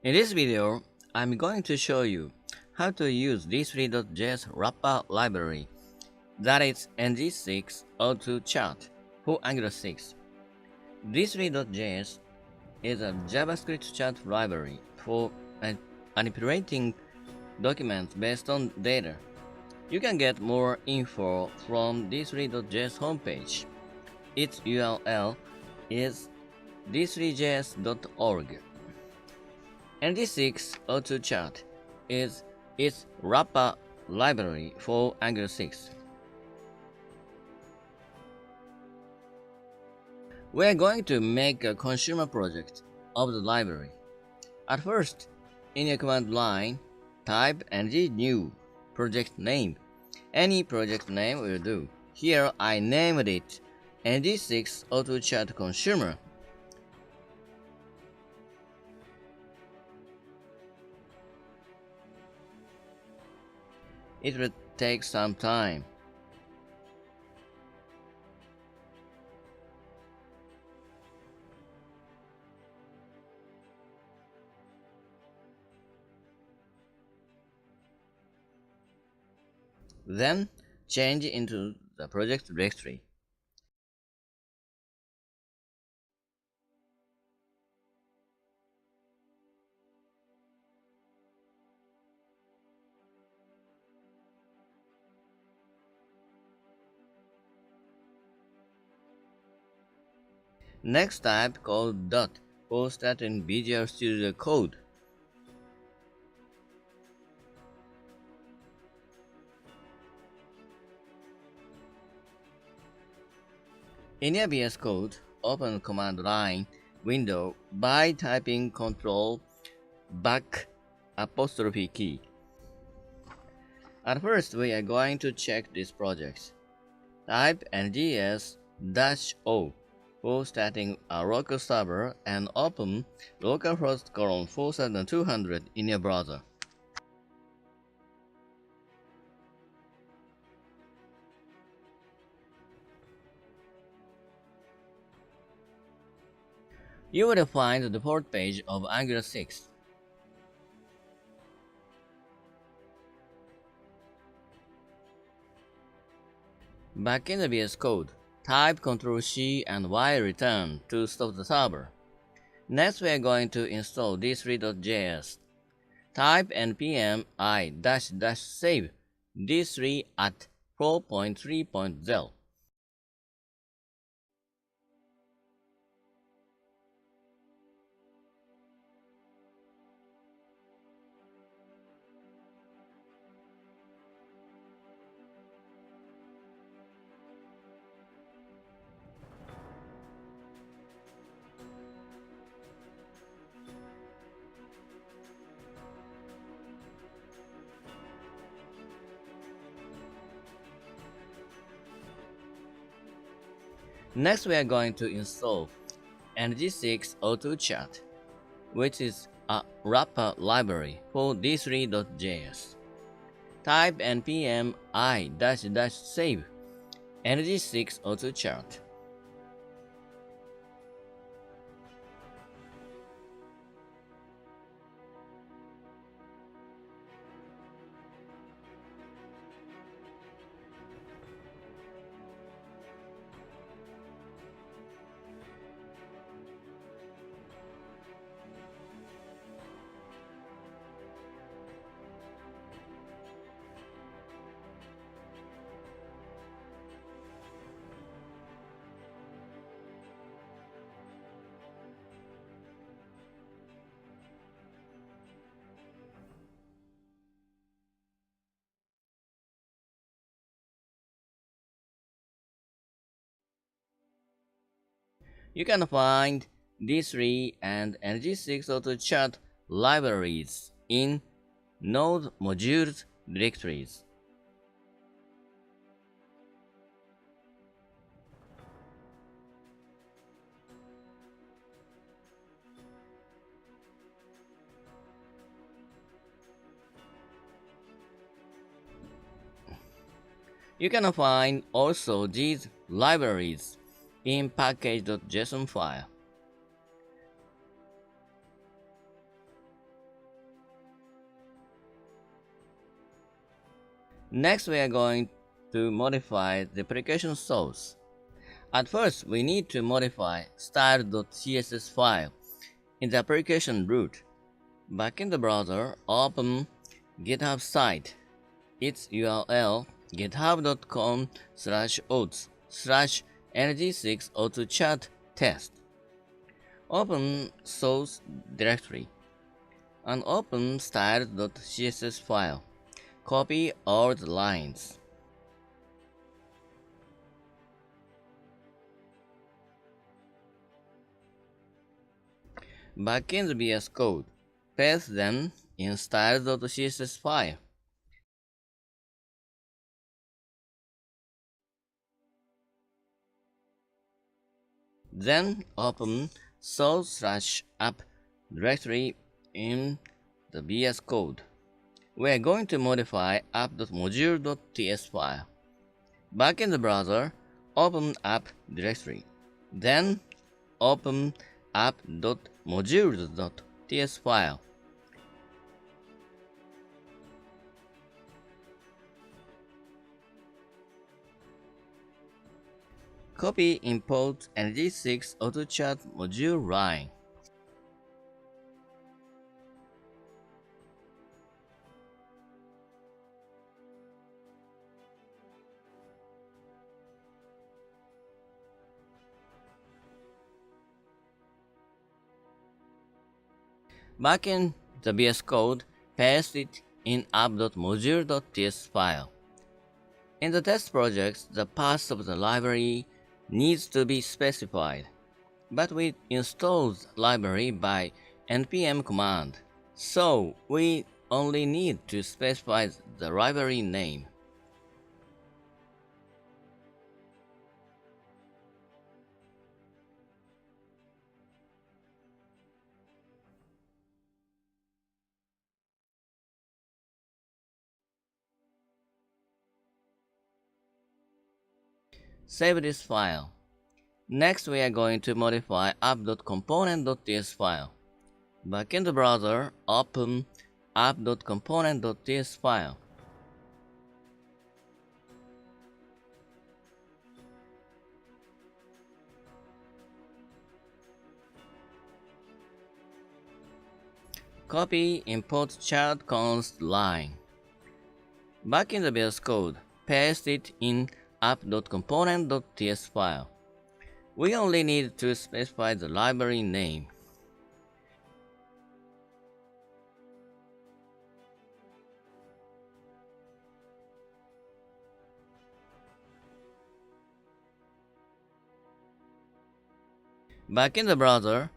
In this video, I'm going to show you how to use d3.js wrapper library, that is ng6-o2-chart for Angular 6. d3.js is a JavaScript chart library for manipulating documents based on data. You can get more info from d3.js homepage. Its URL is d3js.org. ng6-o2-chart is its wrapper library for Angular 6. We are going to make a consumer project of the library. At first, in your command line, type ng-new project name. Any project name will do. Here I named it ng6-o2-chart consumer. It will take some time. Then change into the project directory. Next type called dot for start in Visual Studio Code. In your VS Code, open command line window by typing Ctrl back apostrophe key. At first, we are going to check this project. Type ng6-o for starting a local server and open localhost 4200 in your browser. You will find the default page of Angular 6. Back in the VS Code, type Ctrl-C and Y return to stop the server. Next, we are going to install d3.js. Type npm i-save d3 at 4.3.0. Next, we are going to install ng6-o2-chart, which is a wrapper library for d3.js. Type npm i-save ng6-o2-chart. You can find d3 and ng6-o2-chart libraries in Node modules directories. You can find also these libraries in package.json file. Next, we are going to modify the application source. At first, we need to modify style.css file in the application root. Back in the browser, open GitHub site. Its URL github.com/auth/ng6-o2-chart test. Open source directory and open style.css file. Copy all the lines. Back in the VS Code, paste them in style.css file. Then open source/app directory in the VS Code. We are going to modify app.module.ts file. Back in the browser, open app directory. Then open app.modules.ts file. Copy import ng6-o2-chart module line. Back in the VS Code, paste it in app.module.ts file. In the test project, the path of the library needs to be specified, but we installed the library by npm command, so we only need to specify the library name. Save this file. Next, we are going to modify app.component.ts file. Back in the browser, open app.component.ts file. Copy import chart const line. Back in the VS Code, paste it in app.component.ts file. We only need to specify the library name. Back in the browser,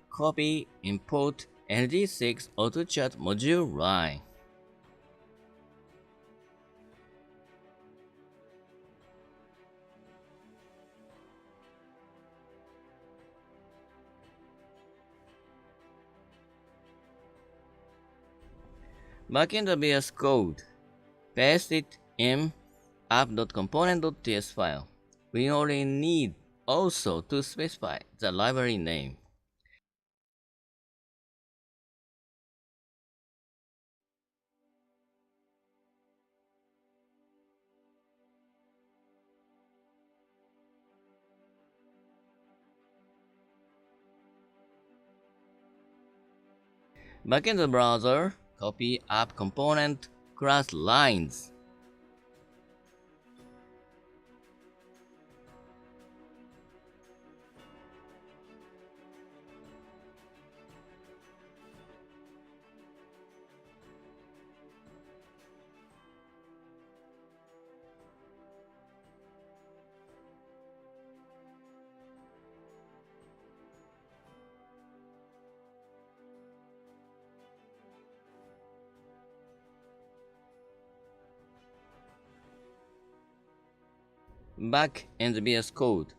copy import ng6-o2-chart module line. Back in the VS Code, paste it in app.component.ts file. We only need also to specify the library name. Back in the browser, copy app component cross lines. Back in the VS Code,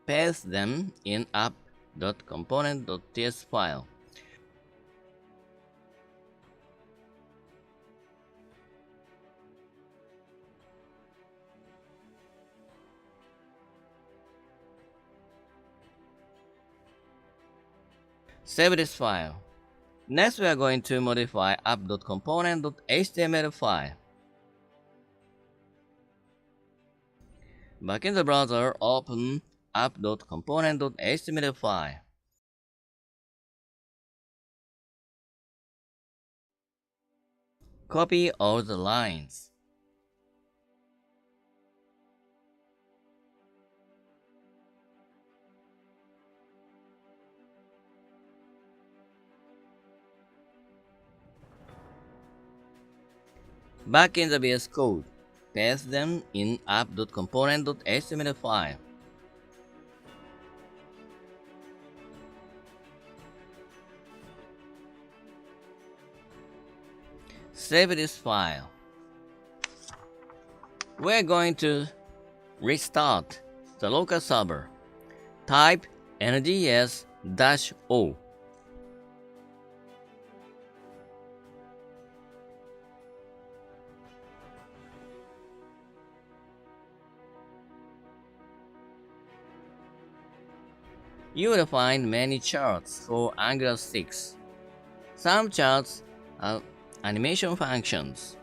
paste them in app.component.ts file. Save this file. Next, we are going to modify app.component.html file. Back in the browser, open app.component.html file. Copy all the lines. Back in the VS Code, paste them in app.component.html file. Save this file. We're going to restart the local server. Type ng6-o. You will find many charts for Angular6. Some charts are animation functions.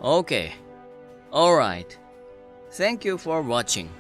Okay, alright. Thank you for watching.